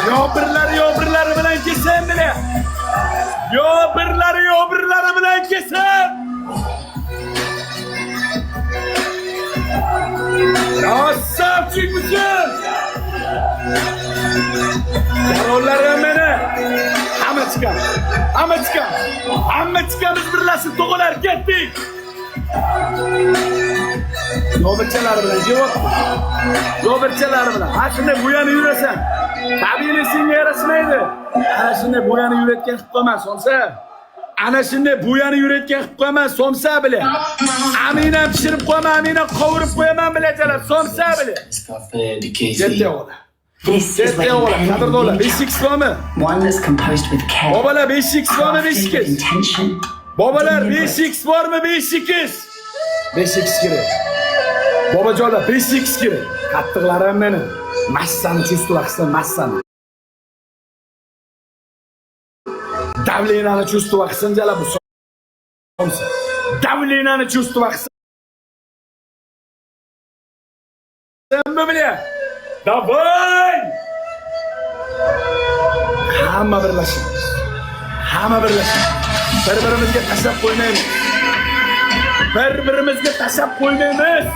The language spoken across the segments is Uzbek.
Yo birlari bilan kesem bile. Yo birlari bilan kesem. Asapçık mısın? Yarollarim meni. Hamma çıkamiz birlashib to'g'alar ketdik. Yo'birchalar bilan. Ha shunday bo'yani yurasan. Tabiiylik senga yarashmaydi. Ana shunday bo'yani yurayotgan qilib qo'yman, somsa. Ana shunday bo'yani yurayotgan qilib qo'yman, somsa bile. Amina pishirib qo'yman, amina qovurib qo'yaman bilachalar, somsa bile. Yetti o'g'il. This is like qadrdonlar, 5x bormi? one that's composed with care. Bobolar 5x bormi? crafted with 5x. intention. Bobolar 5x bormi? 5x. 5x kerak. Bobojonlar 5x kerak. Qattiqlarim meni. Massani chustuvaqsan, massani. Davlenani chustuvaqsan jala bu. Davlenani chustuvaqsan. Nima bilyapti? Davay! Hamma birlashamiz. Bir-birimizga tashlab qo'ymaymiz.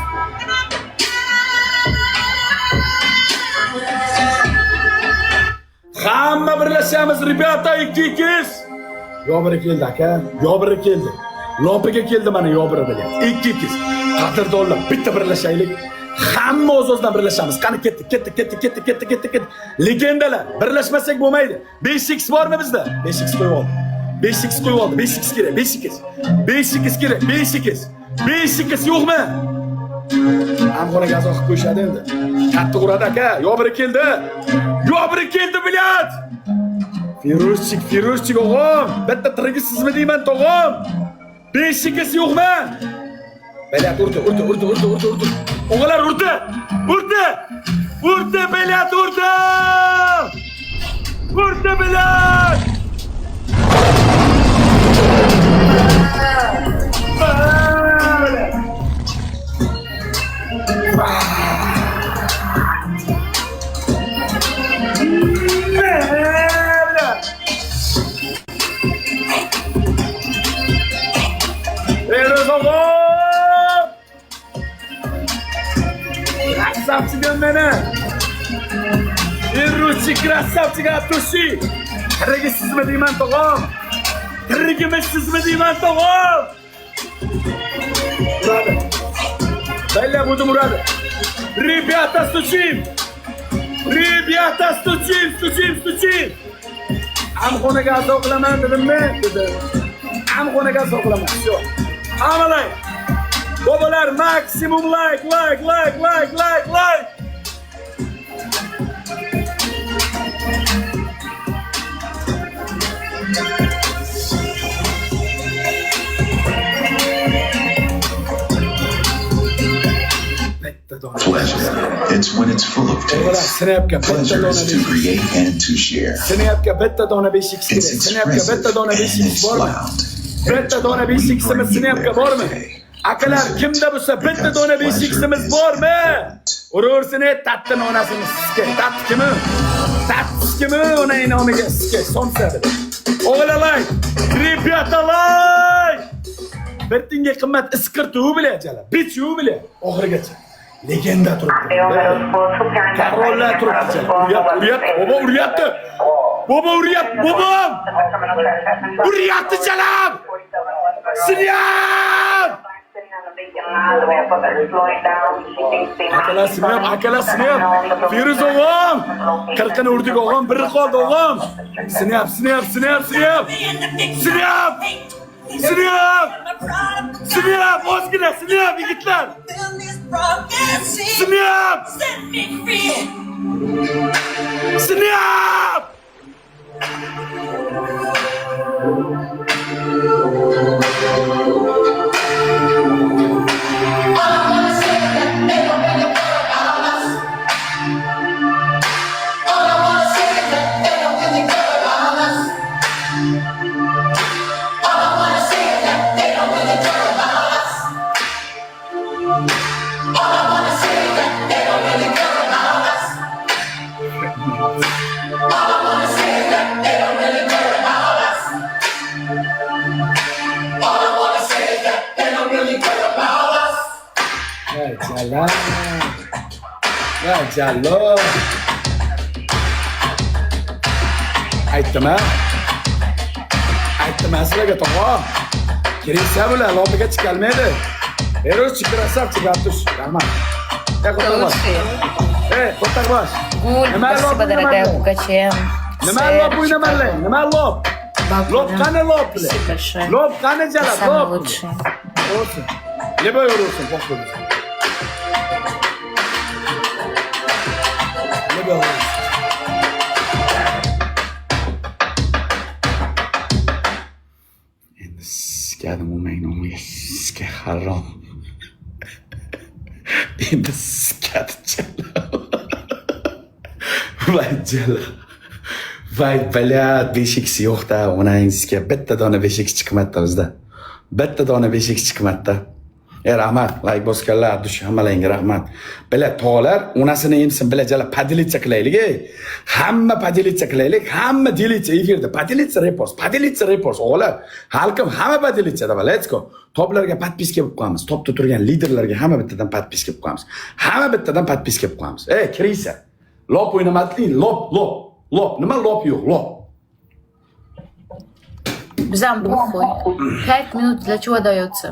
Hamma birlashamiz, rебята, 2x. Yo biri keldi aka, yo biri keldi. Lopiga keldi mana yo biri bilan. 2x. Qadrdonlar, bitta birlashaylik. Hamma o'z-o'zidan birlashamiz. Qani ketdik. Legendalar, birlashmasak bo'lmaydi. 5x bormi bizda? 5x qo'yib oldi. 5x kerak, 5x kerak. 5x yo'qmi? Hamxonaga azoq qilib qo'yishadi endi. Qattiq uradi aka. Yo biri keldi, bilyat. Firuzchik o'g'im. Bitta tirgisizmi deyman, tog'am. 5x yo'qmi? Bilyat urdi. O'g'lar urdi, bilyat urdi. Bilyat. Krasavchigan meni. Firuzchi krasavchiga atushi. Tirigimizmi deyman tog'am. Uradi. Bella budim uradi. Rебята, стучим. Hamxonaga azoq qilaman dedimmi? Dedi. Hamxonaga azoq qilaman. Shu. Amalay. Bobolar maksimum like. Pleasure. It's when it's full of taste. Pleasure is to create and to share. Snapga bitta dona 5x kerak. It's expressive and it's loud. Bitta dona 5ximiz Snapga bormi? Akalar kimda bo'lsa bitta dona 5ximiz bormi? Urursin tattin onasini sizga. Tatkimi ona nomiga sizga somsadi. O'g'lalar, rебята, bir tinga qimmat iskirtuv bilan jala. Bichu bilan oxirigacha. Legenda turibdi. Karollar turibdi. Uryapti. Bobo uryapti jalam. Sinyam. Akalar sinyam. Firuz o'g'im. Qirqini urdik o'g'im, biri qoldi o'g'im. Sinyam. Ozgina sinyam yigitlar. Sinyam. Vay cala. Vay calo. Aytdim ha? Aytdim sizlarga tog'am. Kirsa bular lopiga chiqolmaydi. Eros chiqarasam chiqib tush. Rahmat. Qo'tabosh. Qo'tabosh. Nima Спасибо, дорогая Пугачем. Nima lop o'ynamanlar? Nima lop? Lop qani lop bilan? Спасибо большое. Lop qani jala? Самый Lop. лучший. Olsun. Lebo yorulsun, boşver. Lebo yorulsun. Endi sikadim o'mayni o'mayga sika harom. Endi sikadi jala. Vay jala. Vay balat beshikisi yo'q-da, onangizga bitta dona beshik chiqmadi bizda. Bitta dona beshik chiqmadi. Rahmat, like bosganlar, dush hammalarga rahmat. Bila tog'lar, onasini emsin, bila jala padilitsa qilaylik, Hamma padilitsa qilaylik, hamma delitsa efirda. Padilitsa repost, o'g'lar. Xalqim hamma padilitsa deb, let's go. Toplarga podpiska qilib qo'yamiz. Topda turgan liderlarga hamma bittadan podpiska qilib qo'yamiz. Hamma bittadan podpiska qilib qo'yamiz. Kirisa. Lop o'ynamading, lop. Nima lop yo'q, lop. Бзам бухой. 5 минут для чего дается?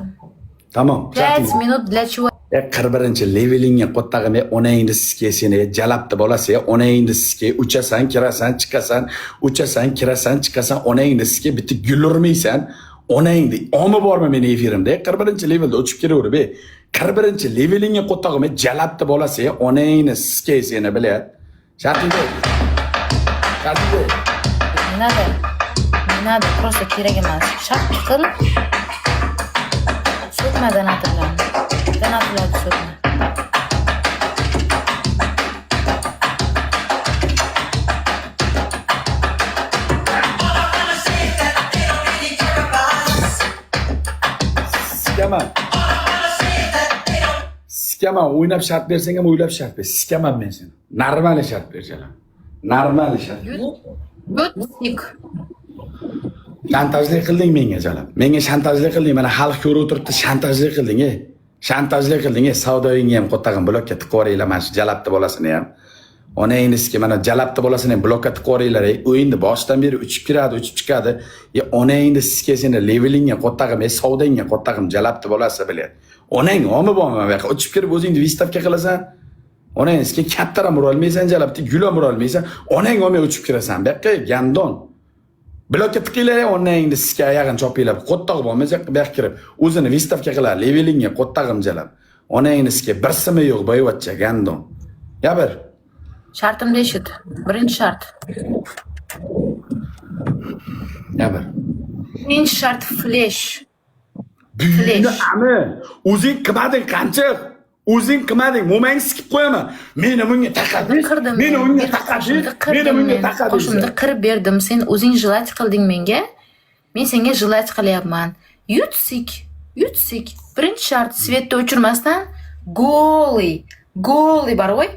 Tamam. 5 минут для чего? 41-levelingga qo'ttag'im onangni sizga seni jalabdi bolasi, onangni sizga uchasan, kirasan, chiqasan, uchasan, kirasan, chiqasan, onangni sizga bitta gulurmaysan. Onangni omi bormi meni efirimda? 41-levelda uchib kelaverib, 41-levelingga qo'ttag'im jalabdi bolasi, onangni sizga seni bilat. Shartinga. Не надо, просто kerak emas. Shart qil. So'kma donatlarni. Donatlarni so'kma. Sikaman, o'ynab shart bersang ham o'ylab shart ber. Sikaman men seni. Normal shart berjalam. Normal shart. Go'tnik. Shantajlik qilding menga jalab. Menga shantajlik qilding. Mana xalq ko'rib turibdi, shantajlik qilding, Shantajlik qilding, savdoyingni ham qo'ttag'im blokka tiqib qo'yinglar, mana shu jalabdi bolasini ham. Onangizga mana jalabdi bolasini ham blokka tiqib qo'yinglar. O'yinni boshidan beri uchib kiradi, uchib chiqadi. Onangni sizga seni levelingga qo'ttag'im, savdangga qo'ttag'im jalabdi bolasi bilan. Onang omi bormi bu yoqqa? Uchib kirib o'zingni vistavka qilasan. Onangizga katta ham urolmaysan, jalabdi gul ham urolmaysan. Onang olmay uchib kirasan. Bu yoqqa gandon. Blokka tiqinglar, onangni sizga oyog'ini chopinglar. Qo'ttag'i bo'lmasa, bu yoqqa kirib o'zini vistavka qilar, levelingga qo'ttag'im jalab. Onangni sizga bir simi yo'q, boyvachcha gandon. Gapir. Shartimni eshit. Birinchi shart. Gapir. Birinchi shart flash. Buyni ami, o'zing qilmading qanchiq. O'zing qilmading, mo'mang sikib qo'yaman. Meni bunga taqadi. Meni bunga taqadi. Meni bunga taqadi. Qo'shimda qirib berdim. Sen o'zing jilat qilding menga. Men senga jilat qilyapman. Yutsik. Birinchi shart svetni o'chirmasdan golli baroy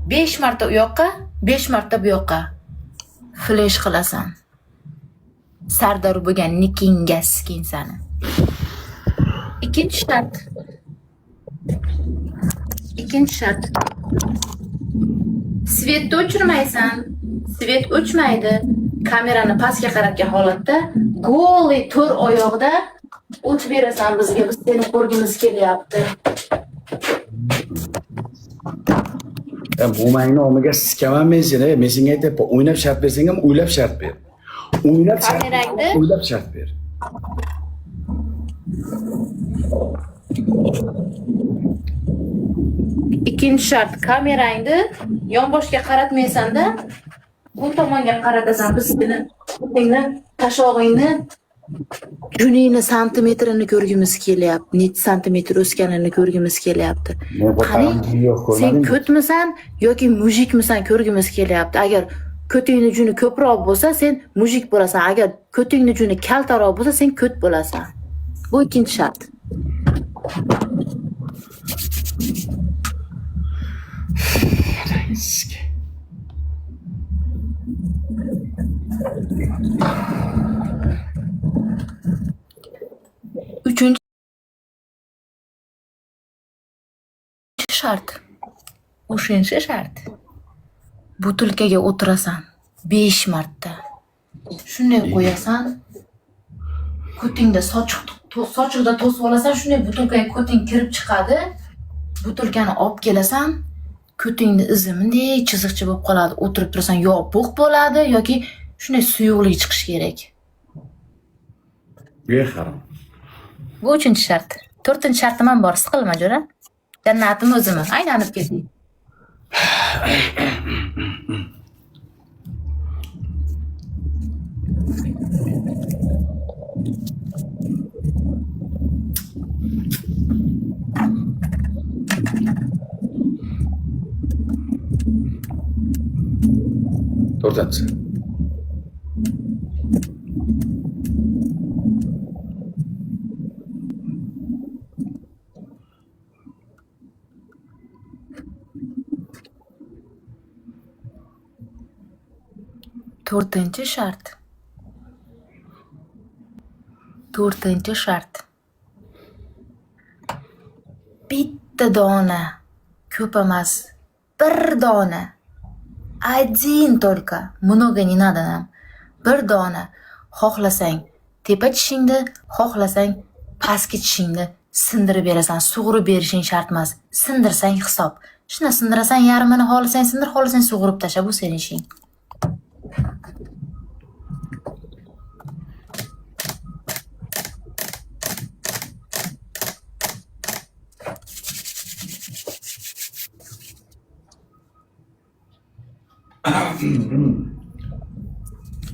5 marta u yoqqa, 5 marta bu yoqqa flash qilasan. Sardor bo'lgan nikingga skin sani. Ikkinchi shart. Svetni o'chirmaysan. Svet o'chmaydi. Kamerani pastga qaratgan holatda golli to'r oyog'ida o't berasan bizga. Biz seni ko'rgimiz kelyapti. Mo'mangni omiga sikaman men seni. Men senga aytayapman, o'ynab shart bersang ham o'ylab shart ber. O'ylab shart ber. Ikkinchi shart, kamerangni yonboshga qaratmaysan-da, bu tomonga qaratasan. Biz seni tashog'ingni juningni santimetrini ko'rgimiz kelyapti. Necha santimetr o'sganini ko'rgimiz kelyapti. Sen ko'tmisan yoki mujikmisan ko'rgimiz kelyapti. Agar ko'tingni juni ko'proq bo'lsa, sen mujik bo'lasan. Agar ko'tingni juni kaltaroq bo'lsa, sen ko't bo'lasan. Bu ikkinchi shart. Uchinchi shart. Uchinchi shart. Butilkaga o'tirasan 5 marta. Shunday qo'yasan. Ko'tingda sochiqda to'sib olasan, shunday butilkaga ko'ting kirib chiqadi. Butilkani olib kelasan, ko'tingda izi bunday chiziqcha bo'lib qoladi. O'tirib turasan, yopiq bo'ladi yoki shunday suyuqlik chiqishi kerak. Beharom. Bu 3-shart. 4-shartim ham bor, siqilma jo'ra. Jannatim o'zimi, aylanib ketdik. To'rtinchi. To'rtinchi shart. To'rtinchi shart. Bitta dona, ko'p emas, bir dona. Один только, много не надо нам. Bir dona. Xohlasang tepa tishingni, xohlasang pastki tishingni sindirib berasan. Sug'urib berishing shart emas. Sindirsang hisob. Shuni sindirasan, yarmini xohlasang sindir, xohlasang sug'urib tasha, bu sening ishing.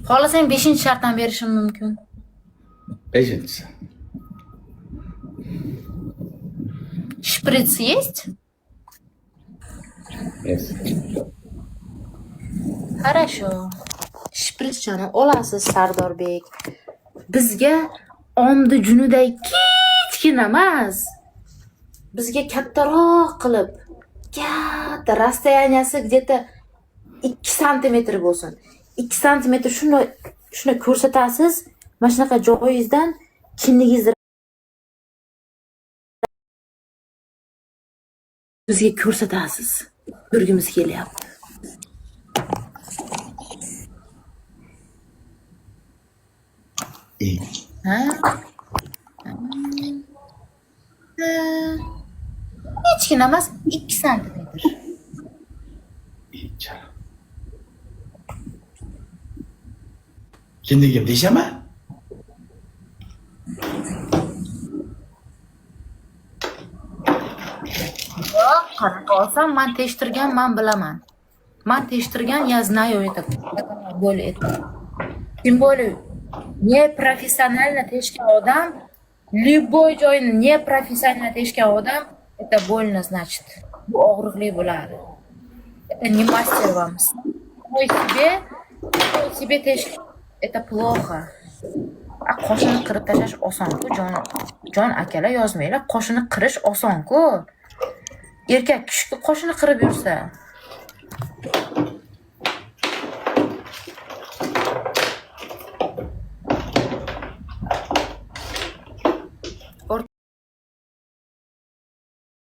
Xohlasang 5-shartdan berishim mumkin. 5-chi. Shprits есть? Есть. Хорошо. Shpritchani olasiz, Sardorbek. Bizga omdi junuday kichkina emas. Bizga kattaroq qilib, katta расстоянияsi где-то 2 santimetr bo'lsin. 2 santimetr shuni ko'rsatasiz. Mana shunaqa joyingizdan kindigingizni bizga ko'rsatasiz. Ko'rgimiz kelyapti. Ha? Hechgina emas, 2 santimetr. Kindigim deyshami? Qarab olsam, men tekshirgan, men bilaman. Men tekshirgan, я знаю это. Более это. Тем более, непрофессионально тешgan odam, любой joyni непрофессионально teshgan odam, это больно значит. Bu og'riqli bo'ladi. Это не мастер вам. Мой себе teshgan, это плохо. Qoshini qirib tashlash oson-ku, jon akalar yozmanglar. Qoshini qirish oson-ku. Erkak kishi qoshini qirib yursa